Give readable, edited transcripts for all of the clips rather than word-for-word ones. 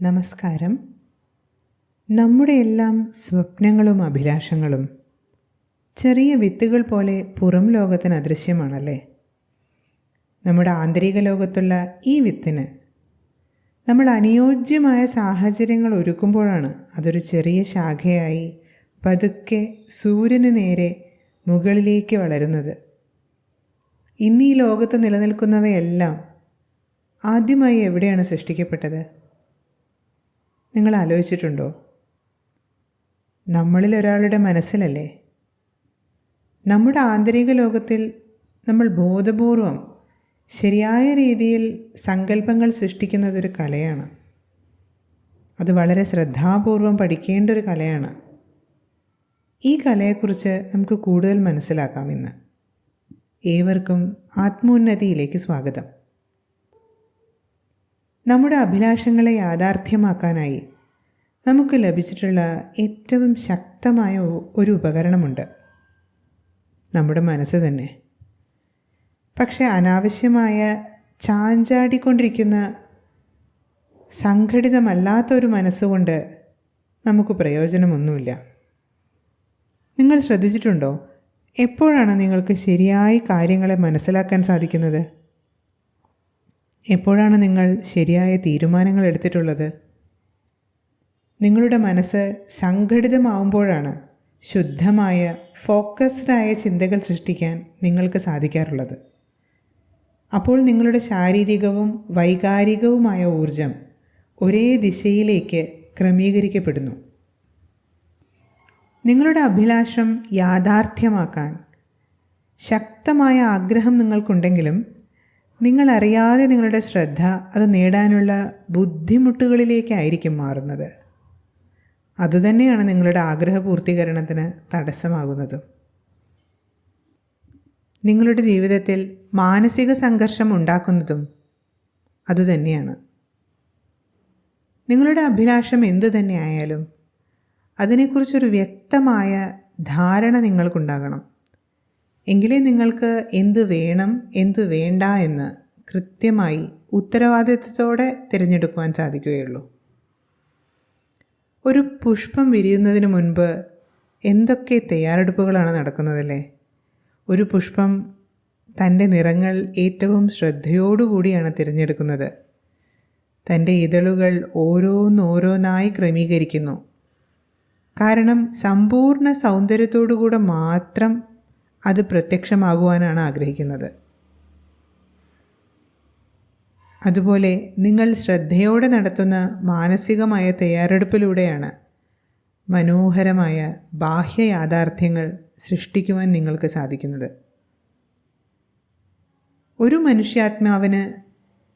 നമസ്കാരം. നമ്മുടെ എല്ലാം സ്വപ്നങ്ങളും അഭിലാഷങ്ങളും ചെറിയ വിത്തുകൾ പോലെ പുറം ലോകത്തിന് അദൃശ്യമാണല്ലേ. നമ്മുടെ ആന്തരിക ലോകത്തുള്ള ഈ വിത്തിന് നമ്മൾ അനുയോജ്യമായ സാഹചര്യങ്ങൾ ഒരുക്കുമ്പോഴാണ് അതൊരു ചെറിയ ശാഖയായി പതുക്കെ സൂര്യന് നേരെ മുകളിലേക്ക് വളരുന്നത്. ഇന്ന് ഈ ലോകത്ത് നിലനിൽക്കുന്നവയെല്ലാം ആദ്യമായി എവിടെയാണ് സൃഷ്ടിക്കപ്പെട്ടത്? നിങ്ങൾ ആലോചിച്ചിട്ടുണ്ടോ? നമ്മളിൽ ഒരാളുടെ മനസ്സിലല്ലേ. നമ്മുടെ ആന്തരിക ലോകത്തിൽ നമ്മൾ ബോധപൂർവം ശരിയായ രീതിയിൽ സങ്കല്പങ്ങൾ സൃഷ്ടിക്കുന്നതൊരു കലയാണ്. അത് വളരെ ശ്രദ്ധാപൂർവം പഠിക്കേണ്ട ഒരു കലയാണ്. ഈ കലയെക്കുറിച്ച് നമുക്ക് കൂടുതൽ മനസ്സിലാക്കാം ഇന്ന്. ഏവർക്കും ആത്മോന്നതിയിലേക്ക് സ്വാഗതം. നമ്മുടെ അഭിലാഷങ്ങളെ യാഥാർത്ഥ്യമാക്കാനായി നമുക്ക് ലഭിച്ചിട്ടുള്ള ഏറ്റവും ശക്തമായ ഒരു ഉപകരണമുണ്ട്, നമ്മുടെ മനസ്സ് തന്നെ. പക്ഷെ അനാവശ്യമായ ചാഞ്ചാടിക്കൊണ്ടിരിക്കുന്ന സംഘടിതമല്ലാത്തൊരു മനസ്സുകൊണ്ട് നമുക്ക് പ്രയോജനമൊന്നുമില്ല. നിങ്ങൾ ശ്രദ്ധിച്ചിട്ടുണ്ടോ, എപ്പോഴാണ് നിങ്ങൾക്ക് ശരിയായി കാര്യങ്ങളെ മനസ്സിലാക്കാൻ സാധിക്കുന്നത്? എപ്പോഴാണ് നിങ്ങൾ ശരിയായ തീരുമാനങ്ങൾ എടുത്തിട്ടുള്ളത്? നിങ്ങളുടെ മനസ്സ് സംഘടിതമാവുമ്പോഴാണ് ശുദ്ധമായ ഫോക്കസ്ഡായ ചിന്തകൾ സൃഷ്ടിക്കാൻ നിങ്ങൾക്ക് സാധിക്കാറുള്ളത്. അപ്പോൾ നിങ്ങളുടെ ശാരീരികവും വൈകാരികവുമായ ഊർജം ഒരേ ദിശയിലേക്ക് ക്രമീകരിക്കപ്പെടുന്നു. നിങ്ങളുടെ അഭിലാഷം യാഥാർത്ഥ്യമാക്കാൻ ശക്തമായ ആഗ്രഹം നിങ്ങൾക്കുണ്ടെങ്കിലും നിങ്ങളറിയാതെ നിങ്ങളുടെ ശ്രദ്ധ അത് നേടാനുള്ള ബുദ്ധിമുട്ടുകളിലേക്കായിരിക്കും മാറുന്നത്. അതുതന്നെയാണ് നിങ്ങളുടെ ആഗ്രഹ പൂർത്തീകരണത്തിന് തടസ്സമാകുന്നതും. നിങ്ങളുടെ ജീവിതത്തിൽ മാനസിക സംഘർഷം ഉണ്ടാക്കുന്നതും അതുതന്നെയാണ്. നിങ്ങളുടെ അഭിലാഷം എന്തു തന്നെയായാലും അതിനെക്കുറിച്ചൊരു വ്യക്തമായ ധാരണ നിങ്ങൾക്കുണ്ടാകണം. എങ്കിലേ നിങ്ങൾക്ക് എന്ത് വേണം എന്ത് വേണ്ട എന്ന് കൃത്യമായി ഉത്തരവാദിത്വത്തോടെ തിരഞ്ഞെടുക്കുവാൻ സാധിക്കുകയുള്ളൂ. ഒരു പുഷ്പം വിരിയുന്നതിന് മുൻപ് എന്തൊക്കെ തയ്യാറെടുപ്പുകളാണ് നടക്കുന്നതല്ലേ. ഒരു പുഷ്പം തൻ്റെ നിറങ്ങൾ ഏറ്റവും ശ്രദ്ധയോടുകൂടിയാണ് തിരഞ്ഞെടുക്കുന്നത്. തൻ്റെ ഇതളുകൾ ഓരോന്നോരോന്നായി ക്രമീകരിക്കുന്നു. കാരണം സമ്പൂർണ്ണ സൗന്ദര്യത്തോടുകൂടെ മാത്രം അത് പ്രത്യക്ഷമാകുവാനാണ് ആഗ്രഹിക്കുന്നത്. അതുപോലെ നിങ്ങൾ ശ്രദ്ധയോടെ നടത്തുന്ന മാനസികമായ തയ്യാറെടുപ്പിലൂടെയാണ് മനോഹരമായ ബാഹ്യ യാഥാർത്ഥ്യങ്ങൾ സൃഷ്ടിക്കുവാൻ നിങ്ങൾക്ക് സാധിക്കുന്നത്. ഒരു മനുഷ്യാത്മാവിന്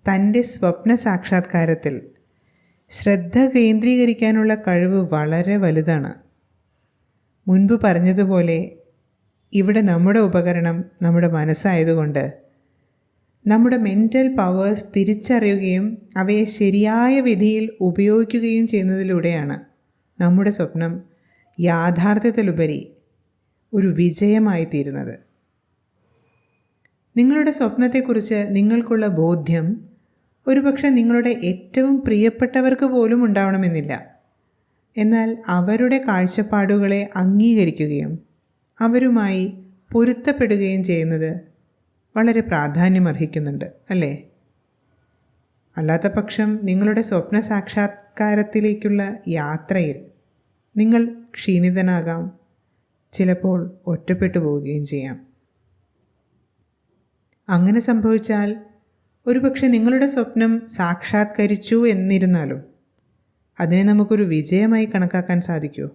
തൻ്റെ സ്വപ്ന സാക്ഷാത്കാരത്തിൽ ശ്രദ്ധ കേന്ദ്രീകരിക്കാനുള്ള കഴിവ് വളരെ വലുതാണ്. മുൻപ് പറഞ്ഞതുപോലെ ഇവിടെ നമ്മുടെ ഉപകരണം നമ്മുടെ മനസ്സായതുകൊണ്ട് നമ്മുടെ മെൻ്റൽ പവേഴ്സ് തിരിച്ചറിയുകയും അവയെ ശരിയായ വിധിയിൽ ഉപയോഗിക്കുകയും ചെയ്യുന്നതിലൂടെയാണ് നമ്മുടെ സ്വപ്നം യാഥാർത്ഥ്യത്തിലുപരി ഒരു വിജയമായി തീരുന്നത്. നിങ്ങളുടെ സ്വപ്നത്തെക്കുറിച്ച് നിങ്ങൾക്കുള്ള ബോധ്യം ഒരുപക്ഷെ നിങ്ങളുടെ ഏറ്റവും പ്രിയപ്പെട്ടവർക്ക് പോലും ഉണ്ടാവണമെന്നില്ല. എന്നാൽ അവരുടെ കാഴ്ചപ്പാടുകളെ അംഗീകരിക്കുകയും അവരുമായി പൊരുത്തപ്പെടുകയും ചെയ്യുന്നത് വളരെ പ്രാധാന്യമർഹിക്കുന്നുണ്ട് അല്ലേ. അല്ലാത്ത പക്ഷം നിങ്ങളുടെ സ്വപ്ന സാക്ഷാത്കാരത്തിലേക്കുള്ള യാത്രയിൽ നിങ്ങൾ ക്ഷീണിതനാകാം, ചിലപ്പോൾ ഒറ്റപ്പെട്ടു പോവുകയും ചെയ്യാം. അങ്ങനെ സംഭവിച്ചാൽ ഒരുപക്ഷെ നിങ്ങളുടെ സ്വപ്നം സാക്ഷാത്കരിച്ചു എന്നിരുന്നാലും അതിനെ നമുക്കൊരു വിജയമായി കണക്കാക്കാൻ സാധിക്കുമോ?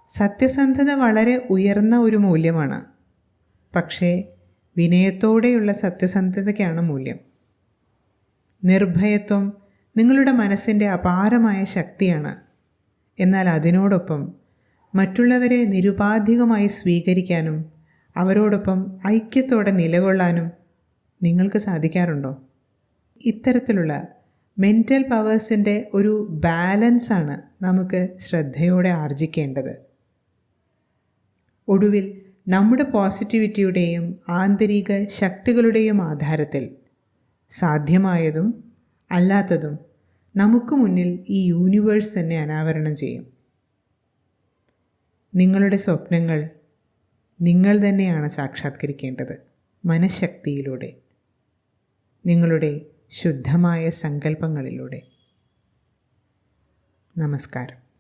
സത്യസന്ധത വളരെ ഉയർന്ന ഒരു മൂല്യമാണ്. പക്ഷേ വിനയത്തോടെയുള്ള സത്യസന്ധതയ്ക്കാണ് മൂല്യം. നിർഭയത്വം നിങ്ങളുടെ മനസ്സിൻ്റെ അപാരമായ ശക്തിയാണ്. എന്നാൽ അതിനോടൊപ്പം മറ്റുള്ളവരെ നിരുപാധികമായി സ്വീകരിക്കാനും അവരോടൊപ്പം ഐക്യത്തോടെ നിലകൊള്ളാനും നിങ്ങൾക്ക് സാധിക്കാറുണ്ടോ? ഇത്തരത്തിലുള്ള മെൻ്റൽ പവേഴ്സിൻ്റെ ഒരു ബാലൻസാണ് നമുക്ക് ശ്രദ്ധയോടെ ആർജിക്കേണ്ടത്. ഒടുവിൽ നമ്മുടെ പോസിറ്റിവിറ്റിയുടെയും ആന്തരിക ശക്തികളുടെയും ആധാരത്തിൽ സാധ്യമായതും അല്ലാത്തതും നമുക്ക് മുന്നിൽ ഈ യൂണിവേഴ്സ് തന്നെ അനാവരണം ചെയ്യും. നിങ്ങളുടെ സ്വപ്നങ്ങൾ നിങ്ങൾ തന്നെയാണ് സാക്ഷാത്കരിക്കേണ്ടത്, മനഃശക്തിയിലൂടെ, നിങ്ങളുടെ ശുദ്ധമായ സങ്കല്പങ്ങളിലൂടെ. നമസ്കാരം.